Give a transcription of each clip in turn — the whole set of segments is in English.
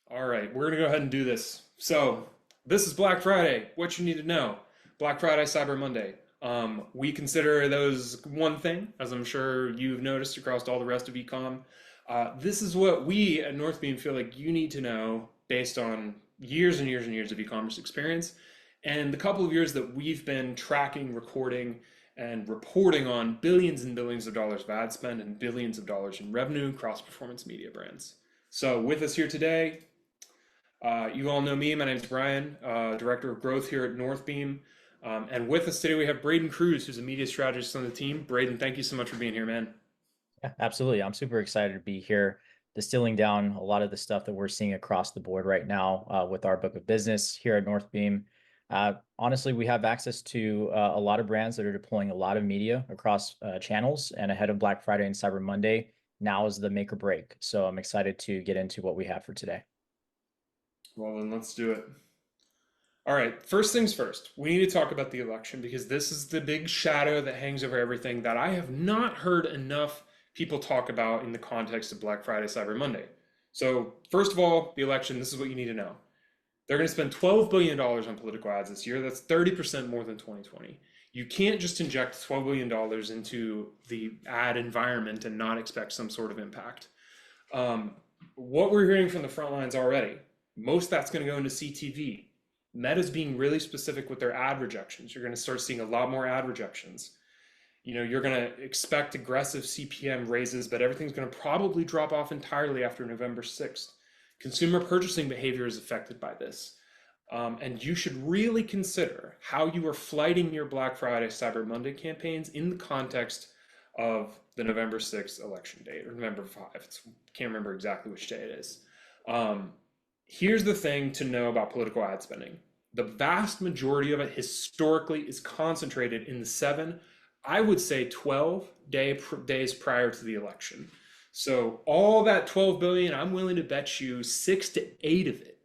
All right, we're gonna go ahead and do this. So, this is Black Friday. What you need to know. Black Friday, Cyber Monday. We consider those one thing, as I'm sure you've noticed across all the rest of e-com. This is what we at Northbeam feel like you need to know based on years and years and years of e-commerce experience and the couple of years that we've been tracking, recording, and reporting on billions and billions of dollars of ad spend and billions of dollars in revenue across performance media brands. So with us here today, you all know me. My name is Bryan, Director of Growth here at Northbeam. And with us today, we have Brayden Cruz, who's a media strategist on the team. Brayden, thank you so much for being here, man. Yeah, absolutely. I'm super excited to be here, distilling down a lot of the stuff that we're seeing across the board right now with our book of business here at Northbeam. Honestly, we have access to a lot of brands that are deploying a lot of media across channels, and ahead of Black Friday and Cyber Monday, now is the make or break. So I'm excited to get into what we have for today. Well, then let's do it. All right, first things first, we need to talk about the election because this is the big shadow that hangs over everything that I have not heard enough people talk about in the context of Black Friday, Cyber Monday. So, first of all, the election, this is what you need to know. They're going to spend $12 billion on political ads this year. That's 30% more than 2020. You can't just inject $12 billion into the ad environment and not expect some sort of impact. What we're hearing from the front lines already, most of that's going to go into CTV. Meta's being really specific with their ad rejections. You're going to start seeing a lot more ad rejections. You're going to expect aggressive CPM raises, but everything's going to probably drop off entirely after November 6th. Consumer purchasing behavior is affected by this. And you should really consider how you are flighting your Black Friday, Cyber Monday campaigns in the context of the November 6th election date, or November 5th. Can't remember exactly which day it is. Here's the thing to know about political ad spending. The vast majority of it historically is concentrated in the 7, I would say 12 days prior to the election. So all that 12 billion, I'm willing to bet you 6 to 8 of it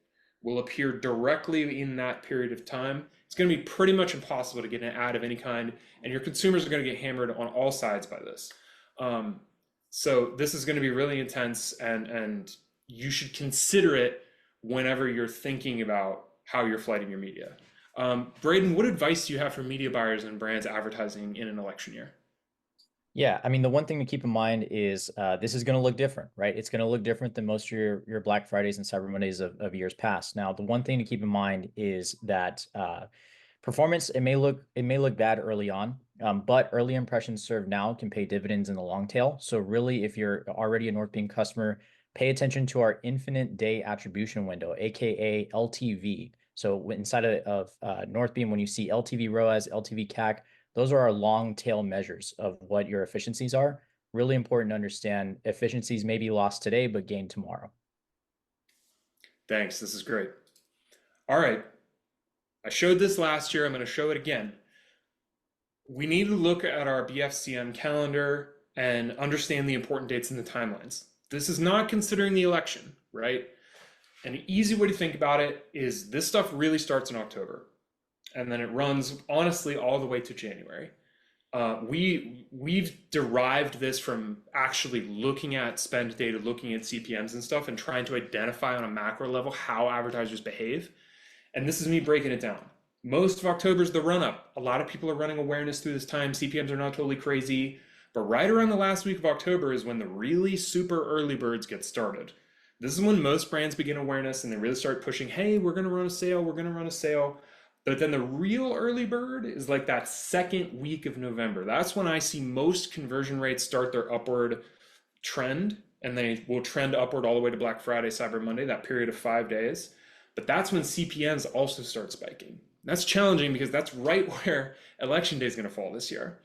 will appear directly in that period of time. It's going to be pretty much impossible to get an ad of any kind, and your consumers are going to get hammered on all sides by this. So this is going to be really intense, and you should consider it whenever you're thinking about how you're flighting your media. Brayden, what advice do you have for media buyers and brands advertising in an election year? Yeah, I mean, the one thing to keep in mind is this is going to look different, right? It's going to look different than most of your Black Fridays and Cyber Mondays of years past. Now, the one thing to keep in mind is that performance, it may look bad early on, but early impressions served now can pay dividends in the long tail. So really, if you're already a Northbeam customer, pay attention to our infinite day attribution window, aka LTV. So inside of Northbeam, when you see LTV ROAS, LTV CAC, those are our long tail measures of what your efficiencies are. Really important to understand efficiencies may be lost today, but gained tomorrow. Thanks, this is great. All right, I showed this last year, I'm going to show it again. We need to look at our BFCM calendar and understand the important dates in the timelines. This is not considering the election, right? An easy way to think about it is this stuff really starts in October, and then it runs honestly all the way to January. We've derived this from actually looking at spend data, looking at CPMs and stuff, and trying to identify on a macro level how advertisers behave. And this is me breaking it down. Most of October is the run up. A lot of people are running awareness through this time. CPMs are not totally crazy, but right around the last week of October is when the really super early birds get started. This is when most brands begin awareness and they really start pushing, hey, we're going to run a sale, we're going to run a sale. But then the real early bird is like that second week of November. That's when I see most conversion rates start their upward trend, and they will trend upward all the way to Black Friday, Cyber Monday, that period of 5 days. But that's when CPMs also start spiking. That's challenging because that's right where election day is going to fall this year.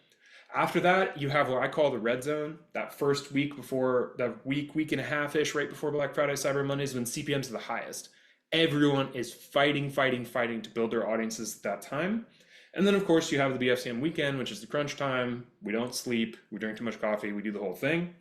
After that, you have what I call the red zone. That first week before, that week and a half-ish, right before Black Friday, Cyber Monday is when CPMs are the highest. Everyone is fighting to build their audiences at that time. And then, of course, you have the BFCM weekend, which is the crunch time. We don't sleep. We drink too much coffee. We do the whole thing.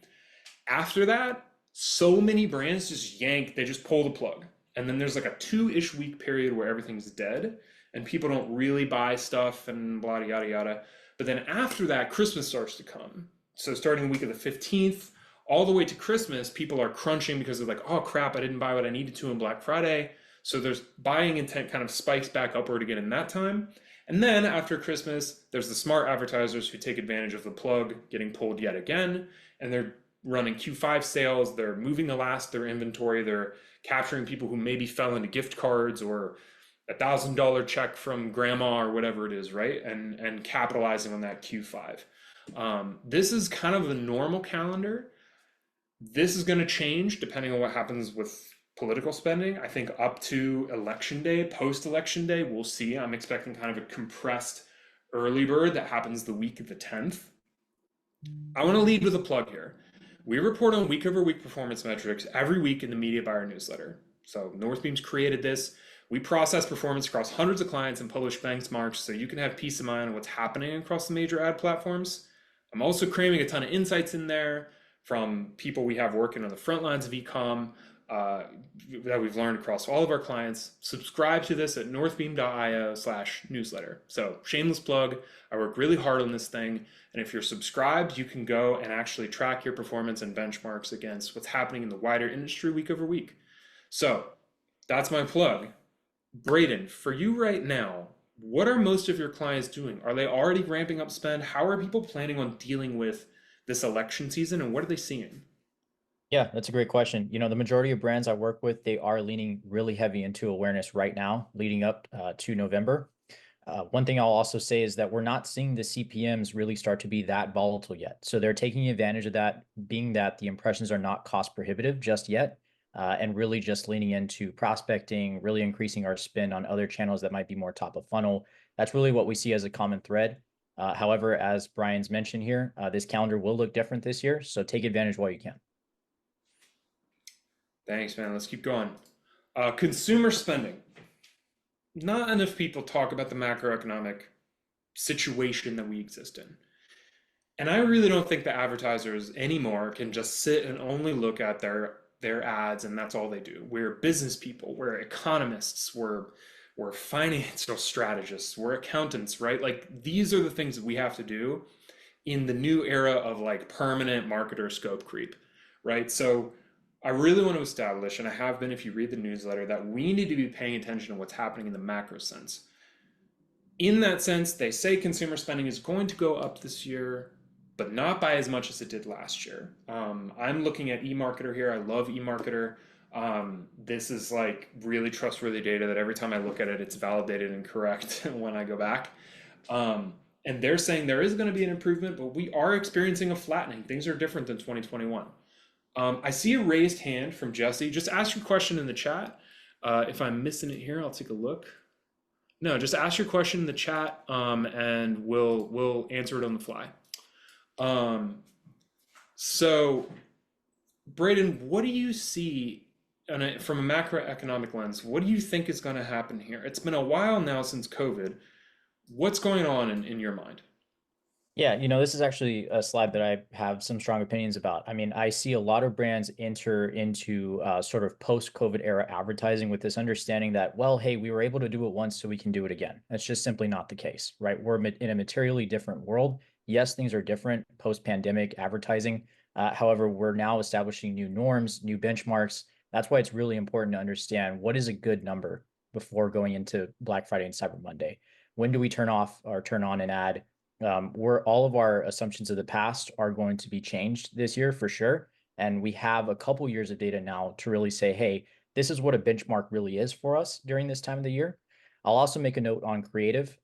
After that, so many brands they just pull the plug. And then there's like a 2-ish week period where everything's dead and people don't really buy stuff and blah, yada, yada. But then after that, Christmas starts to come. So starting the week of the 15th all the way to Christmas, people are crunching because they're like, oh crap, I didn't buy what I needed to on Black Friday. So there's buying intent kind of spikes back upward again in that time. And then after Christmas, there's the smart advertisers who take advantage of the plug getting pulled yet again. And they're running Q5 sales. They're moving the last of their inventory. They're capturing people who maybe fell into gift cards or $1,000 check from grandma or whatever it is, right? And capitalizing on that Q5. This is kind of the normal calendar. This is going to change depending on what happens with political spending. I think up to election day, post election day, we'll see. I'm expecting kind of a compressed early bird that happens the week of the 10th. I want to lead with a plug here. We report on week over week performance metrics every week in the Media Buyer newsletter. So Northbeam's created this. We process performance across hundreds of clients and publish benchmarks so you can have peace of mind on what's happening across the major ad platforms. I'm also cramming a ton of insights in there from people we have working on the front lines of e-com that we've learned across all of our clients. Subscribe to this at northbeam.io/newsletter. So shameless plug. I work really hard on this thing. And if you're subscribed, you can go and actually track your performance and benchmarks against what's happening in the wider industry week over week. So that's my plug. Brayden, for you right now, what are most of your clients doing? Are they already ramping up spend? How are people planning on dealing with this election season, and what are they seeing? Yeah, that's a great question. The majority of brands I work with, they are leaning really heavy into awareness right now, leading up to November. One thing I'll also say is that we're not seeing the CPMs really start to be that volatile yet. So they're taking advantage of that, being that the impressions are not cost prohibitive just yet, and really just leaning into prospecting, really increasing our spend on other channels that might be more top of funnel. That's really what we see as a common thread. However, as Bryan's mentioned here, this calendar will look different this year. So take advantage while you can. Thanks, man. Let's keep going. Consumer spending. Not enough people talk about the macroeconomic situation that we exist in. And I really don't think the advertisers anymore can just sit and only look at their ads and that's all they do. We're business people, we're economists, we're financial strategists, we're accountants, right? Like these are the things that we have to do in the new era of like permanent marketer scope creep, right? So I really want to establish, and I have been if you read the newsletter, that we need to be paying attention to what's happening in the macro sense. In that sense, they say consumer spending is going to go up this year, but not by as much as it did last year. I'm looking at eMarketer here. I love eMarketer. This is like really trustworthy data that every time I look at it, it's validated and correct when I go back. And they're saying there is going to be an improvement, but we are experiencing a flattening. Things are different than 2021. I see a raised hand from Jesse. Just ask your question in the chat. If I'm missing it here, I'll take a look. No, just ask your question in the chat, and we'll answer it on the fly. So, Brayden, what do you see from a macroeconomic lens? What do you think is going to happen here? It's been a while now since COVID. What's going on in your mind? Yeah, this is actually a slide that I have some strong opinions about. I mean, I see a lot of brands enter into sort of post-COVID era advertising with this understanding that, well, hey, we were able to do it once, so we can do it again. That's just simply not the case, right? We're in a materially different world. Yes, things are different post-pandemic advertising. However, we're now establishing new norms, new benchmarks. That's why it's really important to understand what is a good number before going into Black Friday and Cyber Monday. When do we turn off or turn on an ad? Where all of our assumptions of the past are going to be changed this year for sure. And we have a couple years of data now to really say, hey, this is what a benchmark really is for us during this time of the year. I'll also make a note on creative,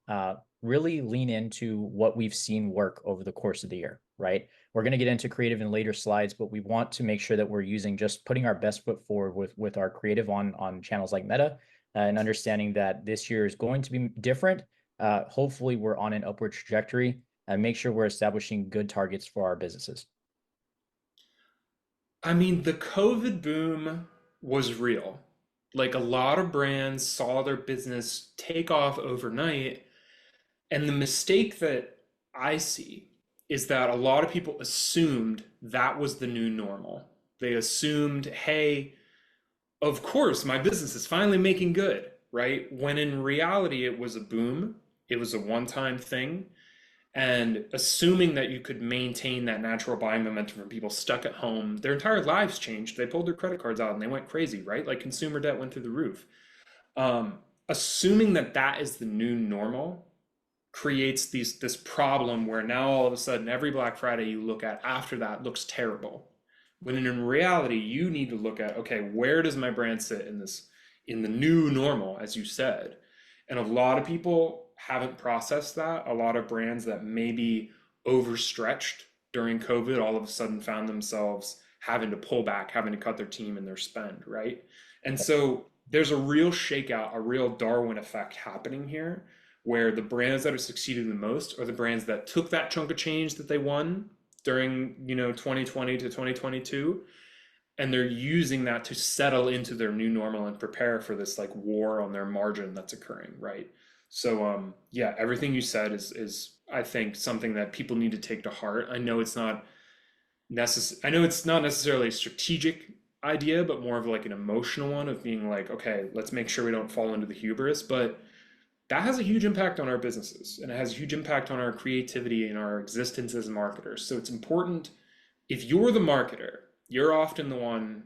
really lean into what we've seen work over the course of the year, right? We're going to get into creative in later slides, but we want to make sure that we're putting our best foot forward with our creative on channels like Meta, and understanding that this year is going to be different. Hopefully we're on an upward trajectory and make sure we're establishing good targets for our businesses. I mean, the COVID boom was real. Like a lot of brands saw their business take off overnight. And the mistake that I see is that a lot of people assumed that was the new normal. They assumed, hey, of course, my business is finally making good, right? When in reality, it was a boom. It was a one-time thing. And assuming that you could maintain that natural buying momentum from people stuck at home, their entire lives changed. They pulled their credit cards out and they went crazy, right? Like consumer debt went through the roof. Um, Assuming that that is the new normal creates this problem where now all of a sudden every Black Friday you look at after that looks terrible. When in reality, you need to look at, okay, where does my brand sit in this, in the new normal, as you said? And a lot of people haven't processed that. A lot of brands that maybe overstretched during COVID all of a sudden found themselves having to pull back, having to cut their team and their spend, right? And so there's a real shakeout, a real Darwin effect happening here, where the brands that are succeeding the most are the brands that took that chunk of change that they won during 2020 to 2022, and they're using that to settle into their new normal and prepare for this like war on their margin that's occurring, right? So yeah, everything you said is I think something that people need to take to heart. I know it's not necessarily a strategic idea, but more of like an emotional one of being like, okay, let's make sure we don't fall into the hubris. But that has a huge impact on our businesses and it has a huge impact on our creativity and our existence as marketers. So it's important, if you're the marketer, you're often the one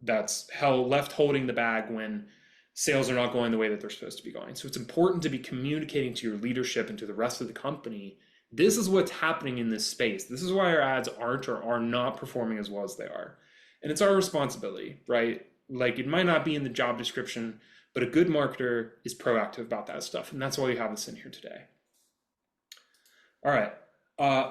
that's left holding the bag when sales are not going the way that they're supposed to be going. So it's important to be communicating to your leadership and to the rest of the company, this is what's happening in this space. This is why our ads aren't or are not performing as well as they are. And it's our responsibility, right? Like it might not be in the job description, but a good marketer is proactive about that stuff. And that's why we have this in here today. All right.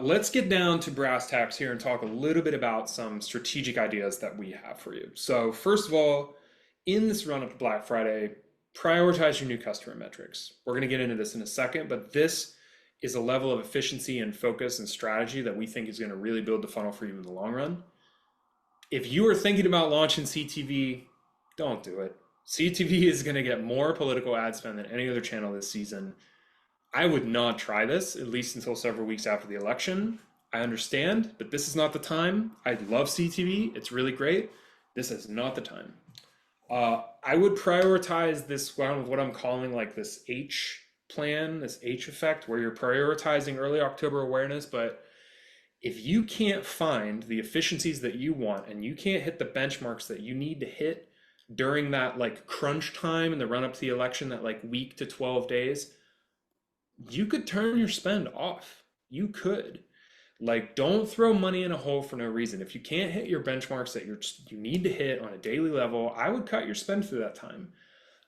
Let's get down to brass tacks here and talk a little bit about some strategic ideas that we have for you. So, first of all, in this run up to Black Friday, prioritize your new customer metrics. We're going to get into this in a second, but this is a level of efficiency and focus and strategy that we think is going to really build the funnel for you in the long run. If you are thinking about launching CTV, don't do it. CTV is going to get more political ad spend than any other channel this season. I would not try this, at least until several weeks after the election. I understand, but this is not the time. I love CTV. It's really great. This is not the time. I would prioritize this, what I'm calling like this H plan, this H effect, where you're prioritizing early October awareness. But if you can't find the efficiencies that you want and you can't hit the benchmarks that you need to hit during that like crunch time in the run up to the election, that like week to 12 days, you could turn your spend off. You could. Like, don't throw money in a hole for no reason. If you can't hit your benchmarks that you need to hit on a daily level, I would cut your spend through that time.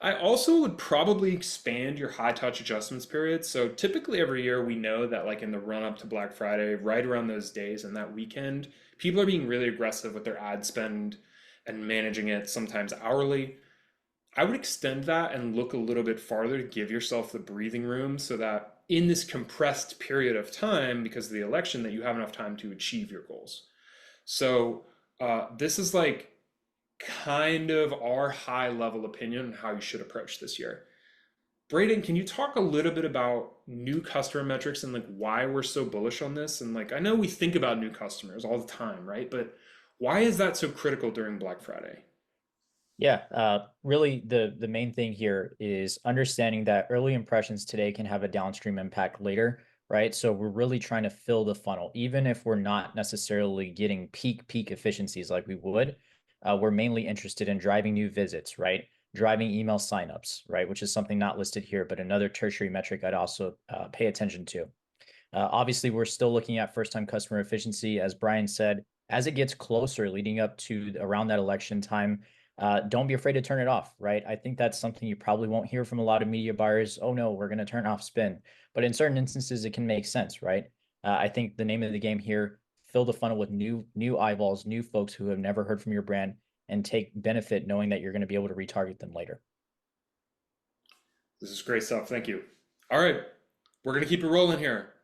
I also would probably expand your high touch adjustments period. So typically every year we know that like in the run up to Black Friday, right around those days and that weekend, people are being really aggressive with their ad spend and managing it sometimes hourly. I would extend that and look a little bit farther to give yourself the breathing room so that in this compressed period of time, because of the election, that you have enough time to achieve your goals. So this is like kind of our high level opinion on how you should approach this year. Brayden, can you talk a little bit about new customer metrics and like why we're so bullish on this? And like I know we think about new customers all the time, right? But why is that so critical during Black Friday? Yeah, really the main thing here is understanding that early impressions today can have a downstream impact later, right? So we're really trying to fill the funnel, even if we're not necessarily getting peak efficiencies like we would. We're mainly interested in driving new visits, right? Driving email signups, right? Which is something not listed here, but another tertiary metric I'd also pay attention to. Obviously, we're still looking at first-time customer efficiency, as Bryan said. As it gets closer, leading up to around that election time, don't be afraid to turn it off, right? I think that's something you probably won't hear from a lot of media buyers. Oh no, we're going to turn off spin. But in certain instances, it can make sense, right? I think the name of the game here, fill the funnel with new eyeballs, new folks who have never heard from your brand, and take benefit knowing that you're going to be able to retarget them later. This is great stuff. Thank you. All right, we're gonna keep it rolling here.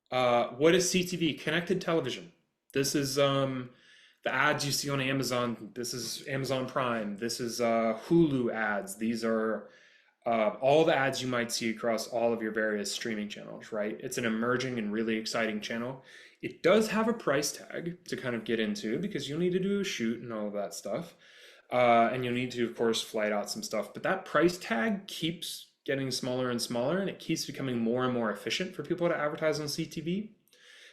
What is CTV? Connected television. This is the ads you see on Amazon. This is Amazon Prime. This is Hulu ads. These are all the ads you might see across all of your various streaming channels, right? It's an emerging and really exciting channel. It does have a price tag to kind of get into because you'll need to do a shoot and all of that stuff. And you'll need to, of course, flight out some stuff. But that price tag getting smaller and smaller, and it keeps becoming more and more efficient for people to advertise on CTV.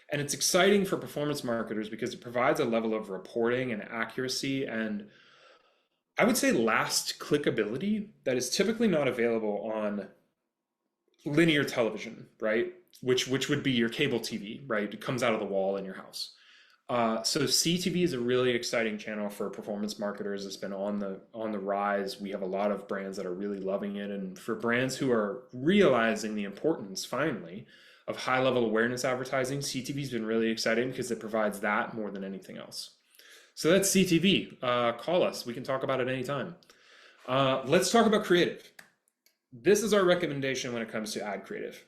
And it's exciting for performance marketers because it provides a level of reporting and accuracy and, I would say, last clickability that is typically not available on linear television, right? Which would be your cable TV, right? It comes out of the wall in your house. So CTV is a really exciting channel for performance marketers. It's been on the rise. We have a lot of brands that are really loving it, and for brands who are realizing the importance finally of high level awareness advertising, CTV has been really exciting because it provides that more than anything else. So that's CTV. Call us. We can talk about it anytime. Let's talk about creative. This is our recommendation when it comes to ad creative.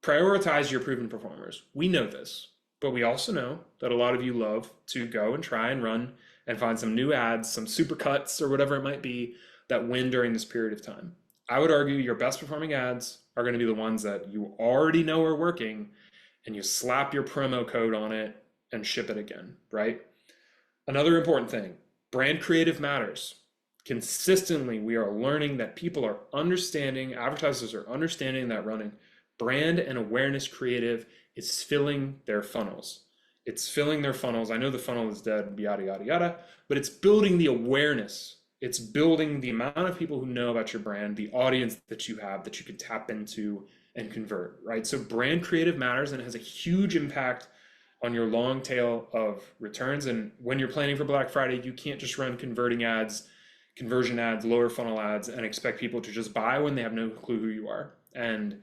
Prioritize your proven performers. We know this, but we also know that a lot of you love to go and try and run and find some new ads, some super cuts or whatever it might be that win during this period of time. I would argue your best performing ads are going to be the ones that you already know are working, and you slap your promo code on it and ship it again, right? Another important thing, brand creative matters. Consistently, we are learning that people are understanding, advertisers are understanding that running brand and awareness creative is filling their funnels. It's filling their funnels. I know the funnel is dead, yada, yada, yada, but it's building the awareness. It's building the amount of people who know about your brand, the audience that you have that you can tap into and convert, right? So brand creative matters, and it has a huge impact on your long tail of returns. And when you're planning for Black Friday, you can't just run converting ads, conversion ads, lower funnel ads, and expect people to just buy when they have no clue who you are. And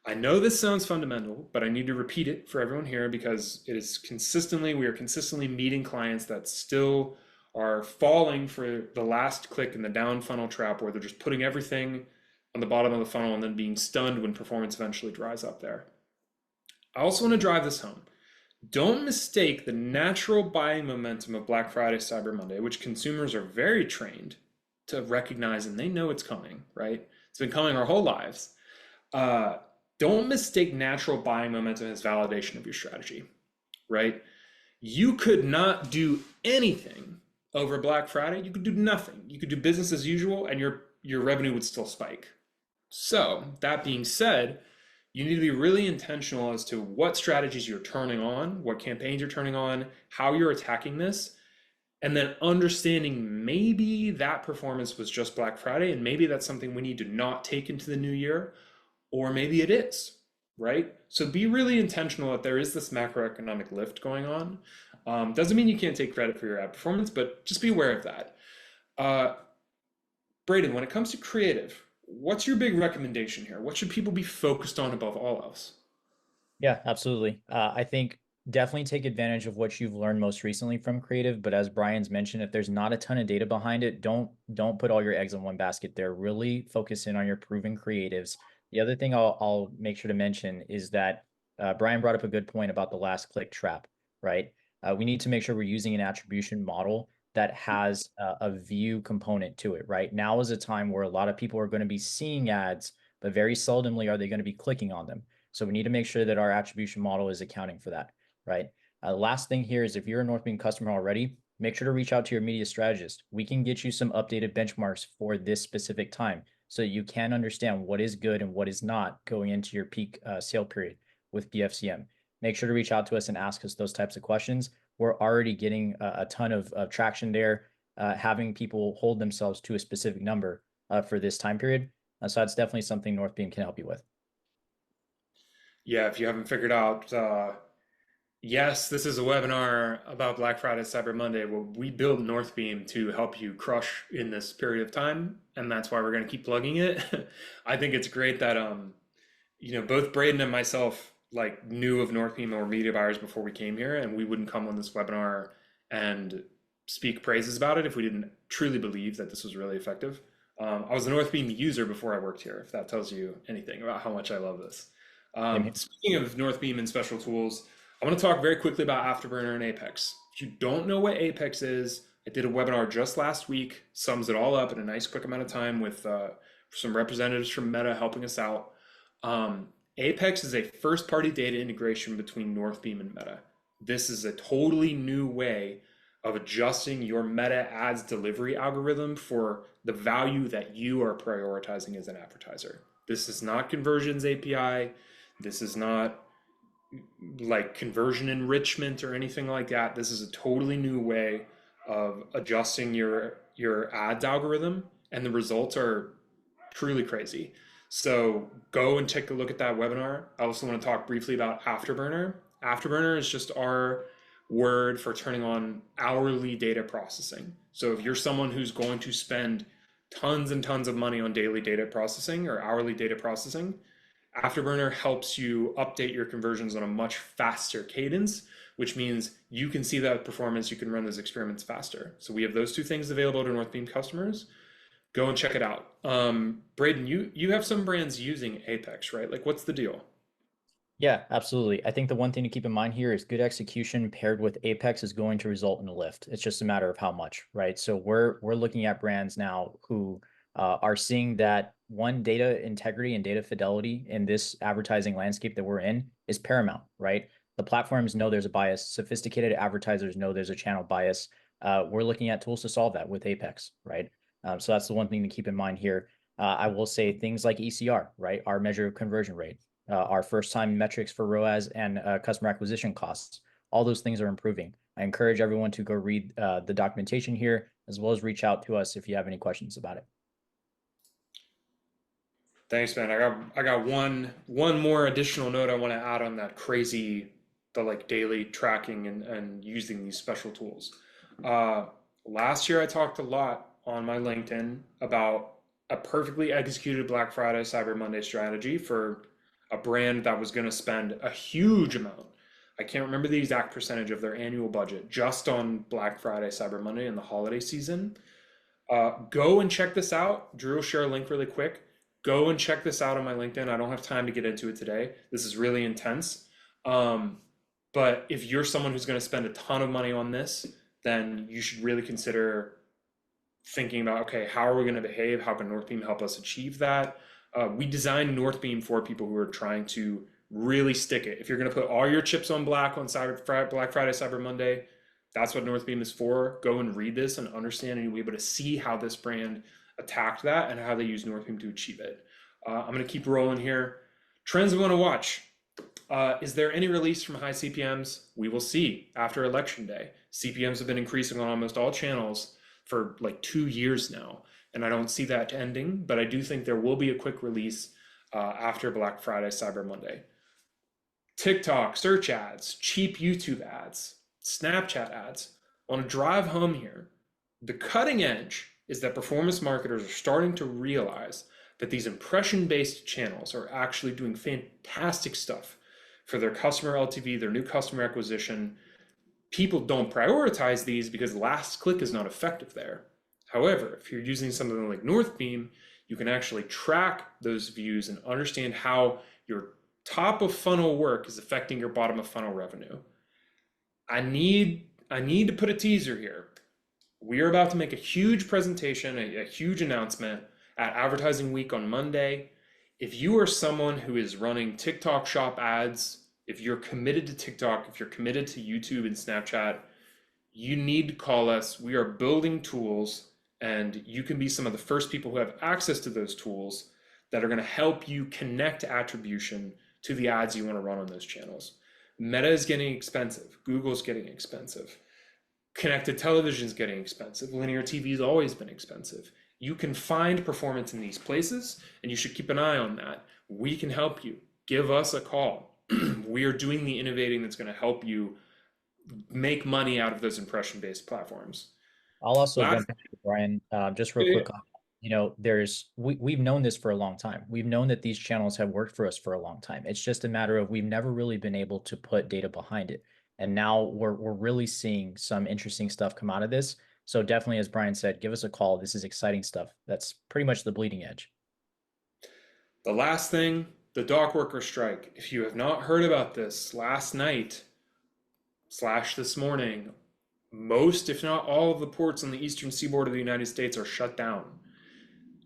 I know this sounds fundamental, but I need to repeat it for everyone here because we are consistently meeting clients that still are falling for the last click in the down funnel trap, where they're just putting everything on the bottom of the funnel and then being stunned when performance eventually dries up there. I also want to drive this home. Don't mistake the natural buying momentum of Black Friday, Cyber Monday, which consumers are very trained to recognize, and they know it's coming, right? It's been coming our whole lives. Don't mistake natural buying momentum as validation of your strategy, right? You could not do anything over Black Friday. You could do nothing. You could do business as usual, and your revenue would still spike. So that being said, you need to be really intentional as to what strategies you're turning on, what campaigns you're turning on, how you're attacking this, and then understanding maybe that performance was just Black Friday, and maybe that's something we need to not take into the new year, or maybe it is, right? So be really intentional that there is this macroeconomic lift going on. Doesn't mean you can't take credit for your ad performance, but just be aware of that. Brayden, when it comes to creative, what's your big recommendation here? What should people be focused on above all else? Yeah, absolutely. I think definitely take advantage of what you've learned most recently from creative. But as Bryan's mentioned, if there's not a ton of data behind it, don't put all your eggs in one basket there. Really focus in on your proven creatives. The other thing I'll make sure to mention is that Bryan brought up a good point about the last click trap, right? We need to make sure we're using an attribution model that has a view component to it, right? Now is a time where a lot of people are going to be seeing ads, but very seldomly are they going to be clicking on them. So we need to make sure that our attribution model is accounting for that, right? Last thing here is if you're a Northbeam customer already, make sure to reach out to your media strategist. We can get you some updated benchmarks for this specific time so you can understand what is good and what is not going into your peak sale period with BFCM. Make sure to reach out to us and ask us those types of questions. We're already getting a ton of traction there, having people hold themselves to a specific number for this time period. So that's definitely something Northbeam can help you with. Yeah, if you haven't figured out, yes, this is a webinar about Black Friday, Cyber Monday. Well, we build Northbeam to help you crush in this period of time, and that's why we're going to keep plugging it. I think it's great that both Brayden and myself like knew of Northbeam or media buyers before we came here, and we wouldn't come on this webinar and speak praises about it if we didn't truly believe that this was really effective. I was a Northbeam user before I worked here, if that tells you anything about how much I love this. Same here. Speaking of Northbeam and special tools, I want to talk very quickly about Afterburner and Apex. If you don't know what Apex is, I did a webinar just last week, sums it all up in a nice quick amount of time with some representatives from Meta helping us out. Apex is a first-party data integration between Northbeam and Meta. This is a totally new way of adjusting your Meta ads delivery algorithm for the value that you are prioritizing as an advertiser. This is not conversions API. This is not like conversion enrichment or anything like that. This is a totally new way of adjusting your ads algorithm, and the results are truly crazy. So go and take a look at that webinar. I also want to talk briefly about Afterburner. Afterburner is just our word for turning on hourly data processing. So if you're someone who's going to spend tons and tons of money on daily data processing or hourly data processing, Afterburner helps you update your conversions on a much faster cadence, which means you can see that performance, you can run those experiments faster. So we have those two things available to Northbeam customers. Go and check it out. Brayden, you have some brands using Apex, right? Like, what's the deal? Yeah, absolutely. I think the one thing to keep in mind here is good execution paired with Apex is going to result in a lift. It's just a matter of how much, right? So we're looking at brands now who are seeing that one, data integrity and data fidelity in this advertising landscape that we're in is paramount, right? The platforms know there's a bias. Sophisticated advertisers know there's a channel bias. We're looking at tools to solve that with Apex, right? So that's the one thing to keep in mind here. I will say things like ECR, right? Our measure of conversion rate, our first time metrics for ROAS and customer acquisition costs. All those things are improving. I encourage everyone to go read the documentation here, as well as reach out to us if you have any questions about it. Thanks, man. I got one more additional note I want to add on that crazy, the like daily tracking and using these special tools. Uh, Last year I talked a lot on my LinkedIn about a perfectly executed Black Friday, Cyber Monday strategy for a brand that was going to spend a huge amount. I can't remember the exact percentage of their annual budget just on Black Friday, Cyber Monday, and the holiday season. Go and check this out. Drew will share a link really quick. Go and check this out on my LinkedIn. I don't have time to get into it today. This is really intense. Um, but if you're someone who's going to spend a ton of money on this, then you should really consider thinking about, okay, how are we going to behave? How can Northbeam help us achieve that? We designed Northbeam for people who are trying to really stick it. If you're going to put all your chips on black on Black Friday, Cyber Monday, that's what Northbeam is for. Go and read this and understand, and you'll be able to see how this brand attacked that and how they use Northbeam to achieve it. I'm going to keep rolling here. Trends we want to watch. Is there any release from high CPMs? We will see after Election Day. CPMs have been increasing on almost all channels for like 2 years now, and I don't see that ending, but I do think there will be a quick release after Black Friday, Cyber Monday. TikTok, search ads, cheap YouTube ads, Snapchat ads. I want to drive home here. The cutting edge is that performance marketers are starting to realize that these impression based channels are actually doing fantastic stuff for their customer LTV, their new customer acquisition. People don't prioritize these because last click is not effective there. However, if you're using something like Northbeam, you can actually track those views and understand how your top of funnel work is affecting your bottom of funnel revenue. I need to put a teaser here. We are about to make a huge presentation, a huge announcement at Advertising Week on Monday. If you are someone who is running TikTok shop ads, if you're committed to TikTok, if you're committed to YouTube and Snapchat, you need to call us. We are building tools, and you can be some of the first people who have access to those tools that are going to help you connect attribution to the ads you want to run on those channels. Meta is getting expensive. Google's getting expensive. Connected television is getting expensive. Linear TV has always been expensive. You can find performance in these places, and you should keep an eye on that. We can help you. Give us a call. We are doing the innovating that's going to help you make money out of those impression-based platforms. I'll also Last, jump in, Brian, just real quick. We've known this for a long time. We've known that these channels have worked for us for a long time. It's just a matter of we've never really been able to put data behind it, and now we're really seeing some interesting stuff come out of this. So definitely, as Brian said, give us a call. This is exciting stuff. That's pretty much the bleeding edge. the last thing, the dock worker strike. If you have not heard about this, last night slash this morning, most, if not all, of the ports on the eastern seaboard of the United States are shut down.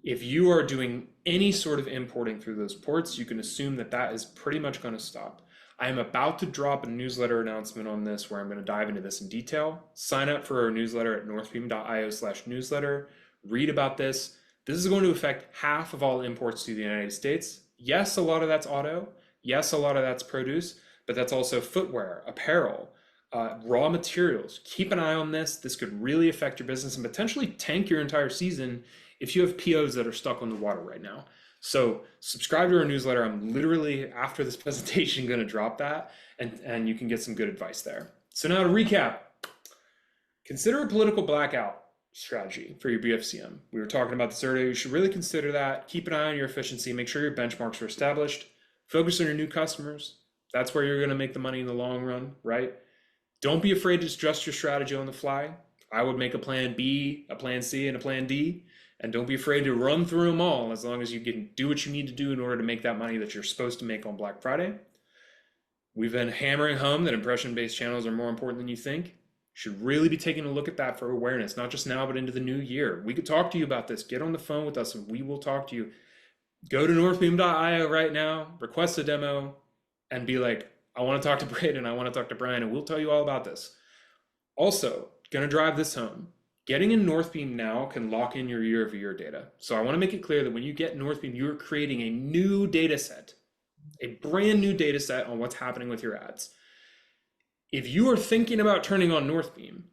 If you are doing any sort of importing through those ports, you can assume that that is pretty much going to stop. I am about to drop a newsletter announcement on this where I'm going to dive into this in detail. Sign up for our newsletter at northbeam.io/newsletter. Read about this. This is going to affect half of all imports to the United States. Yes, a lot of that's auto. Yes, a lot of that's produce, but that's also footwear, apparel, raw materials. Keep an eye on this. This could really affect your business and potentially tank your entire season if you have POs that are stuck on the water right now. So subscribe to our newsletter. I'm literally, after this presentation, going to drop that, and you can get some good advice there. So now to recap, consider a political blackout strategy for your BFCM. We were talking about this earlier. You should really consider that. Keep an eye on your efficiency. Make sure your benchmarks are established. Focus on your new customers. That's where you're going to make the money in the long run, right? Don't be afraid to adjust your strategy on the fly. I would make a plan B, a plan C, and a plan D. And don't be afraid to run through them all as long as you can do what you need to do in order to make that money that you're supposed to make on Black Friday. We've been hammering home that impression-based channels are more important than you think. You should really be taking a look at that for awareness, not just now, but into the new year. We could talk to you about this. Get on the phone with us and we will talk to you. Go to northbeam.io right now, request a demo, and be like, I want to talk to Brayden, I want to talk to Bryan, and we'll tell you all about this. Also, going to drive this home. Getting in Northbeam now can lock in your year-over-year data. So I want to make it clear that when you get Northbeam, you're creating a new data set, a brand new data set on what's happening with your ads. If you are thinking about turning on Northbeam,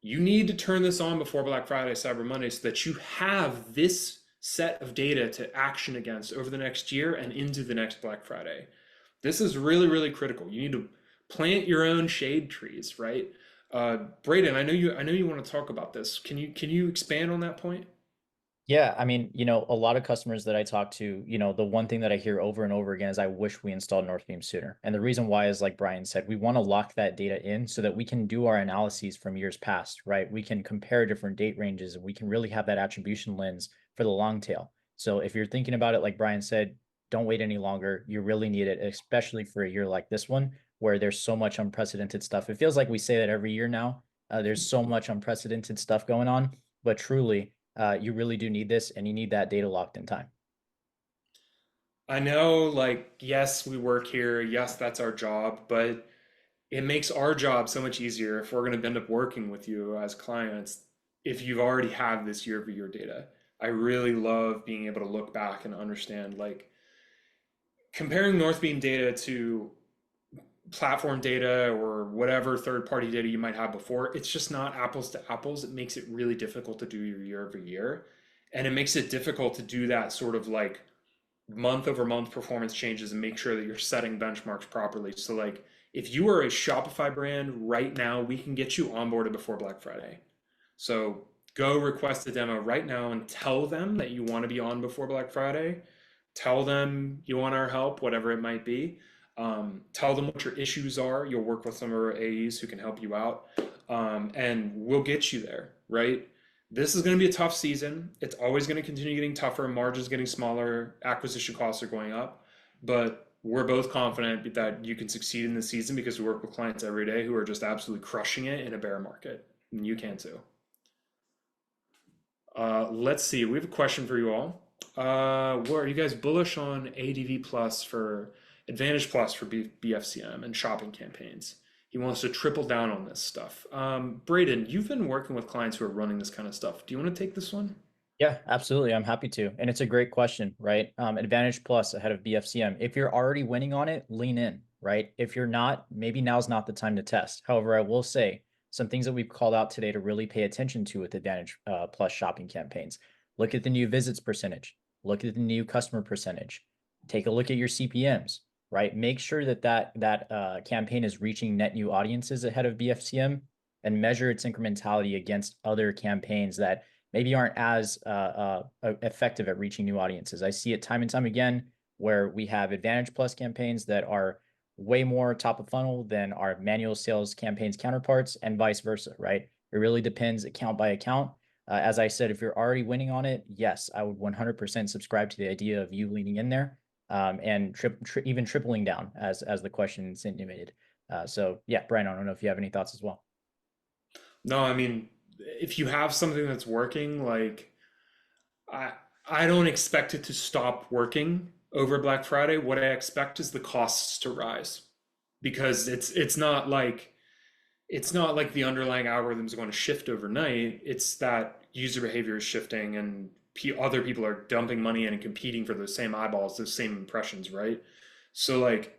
you need to turn this on before Black Friday, Cyber Monday, so that you have this set of data to action against over the next year and into the next Black Friday. This is really, really critical. You need to plant your own shade trees, right? Brayden, I know you want to talk about this. Can you expand on that point? Yeah, I mean, a lot of customers that I talk to, the one thing that I hear over and over again is I wish we installed Northbeam sooner. And the reason why is, like Bryan said, we want to lock that data in so that we can do our analyses from years past, right? We can compare different date ranges and we can really have that attribution lens for the long tail. So if you're thinking about it, like Bryan said, don't wait any longer. You really need it, especially for a year like this one, where there's so much unprecedented stuff. It feels like we say that every year now. There's so much unprecedented stuff going on, but truly, you really do need this and you need that data locked in time. I know, like, yes, we work here. Yes, that's our job, but it makes our job so much easier if we're going to end up working with you as clients if you've already had this year-over-year data. I really love being able to look back and understand, like, comparing Northbeam data to platform data or whatever third-party data you might have before. It's just not apples to apples. It makes it really difficult to do your year-over-year, and it makes it difficult to do that sort of like month over month performance changes and make sure that you're setting benchmarks properly. So like if you are a Shopify brand right now, we can get you onboarded before Black Friday. So go request a demo right now and tell them that you want to be on before Black Friday. Tell them you want our help, whatever it might be. Tell them what your issues are. You'll work with some of our AEs who can help you out. And we'll get you there, right? This is going to be a tough season. It's always going to continue getting tougher. Margins getting smaller. Acquisition costs are going up. But we're both confident that you can succeed in the season because we work with clients every day who are just absolutely crushing it in a bear market. And you can too. Let's see. We have a question for you all. What are you guys bullish on ADV Plus for Advantage Plus for BFCM and shopping campaigns? He wants to triple down on this stuff. Brayden, you've been working with clients who are running this kind of stuff. Do you want to take this one? Yeah, absolutely. I'm happy to. And it's a great question, right? Advantage Plus ahead of BFCM. If you're already winning on it, lean in, right? If you're not, maybe now's not the time to test. However, I will say some things that we've called out today to really pay attention to with Advantage Plus shopping campaigns. Look at the new visits percentage. Look at the new customer percentage. Take a look at your CPMs, right? Make sure that that campaign is reaching net new audiences ahead of BFCM and measure its incrementality against other campaigns that maybe aren't as effective at reaching new audiences. I see it time and time again where we have Advantage Plus campaigns that are way more top of funnel than our manual sales campaigns counterparts and vice versa, right? It really depends account by account. As I said, if you're already winning on it, yes, I would 100% subscribe to the idea of you leaning in there and even tripling down as the question insinuated. So yeah, Bryan, I don't know if you have any thoughts as well. No, I mean, if you have something that's working, like I I don't expect it to stop working over Black Friday. What I expect is the costs to rise because it's not like the underlying algorithms are going to shift overnight. It's that user behavior is shifting and other people are dumping money in and competing for those same eyeballs, those same impressions, right? So like,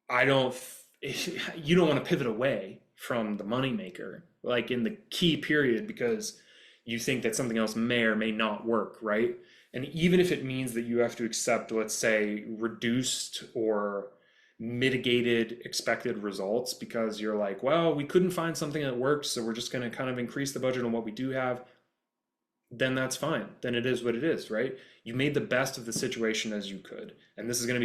I don't, you don't want to pivot away from the moneymaker, like in the key period, because you think that something else may or may not work, right? And even if it means that you have to accept, let's say, reduced or mitigated expected results because you're like, well, we couldn't find something that works, so we're just going to kind of increase the budget on what we do have, then that's fine. Then it is what it is, right? You made the best of the situation as you could. And this is going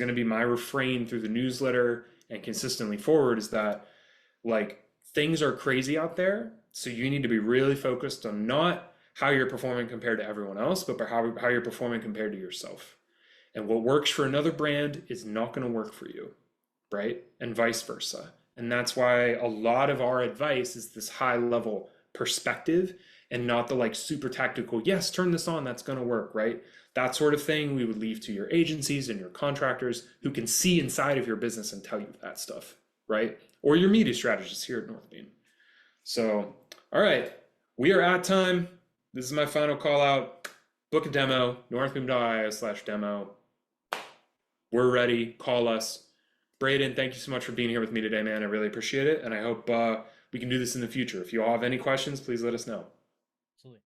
to be my refrain through the newsletter and consistently forward is that like things are crazy out there, so you need to be really focused on not how you're performing compared to everyone else, but how you're performing compared to yourself. And what works for another brand is not going to work for you, right? And vice versa. And that's why a lot of our advice is this high level perspective and not the like super tactical, yes, turn this on, that's going to work, right? That sort of thing we would leave to your agencies and your contractors who can see inside of your business and tell you that stuff, right? Or your media strategists here at Northbeam. So, all right, we are at time. This is my final call out. Book a demo, northbeam.io/demo. We're ready. Call us. Brayden, thank you so much for being here with me today, man. I really appreciate it. And I hope we can do this in the future. If you all have any questions, please let us know. Absolutely.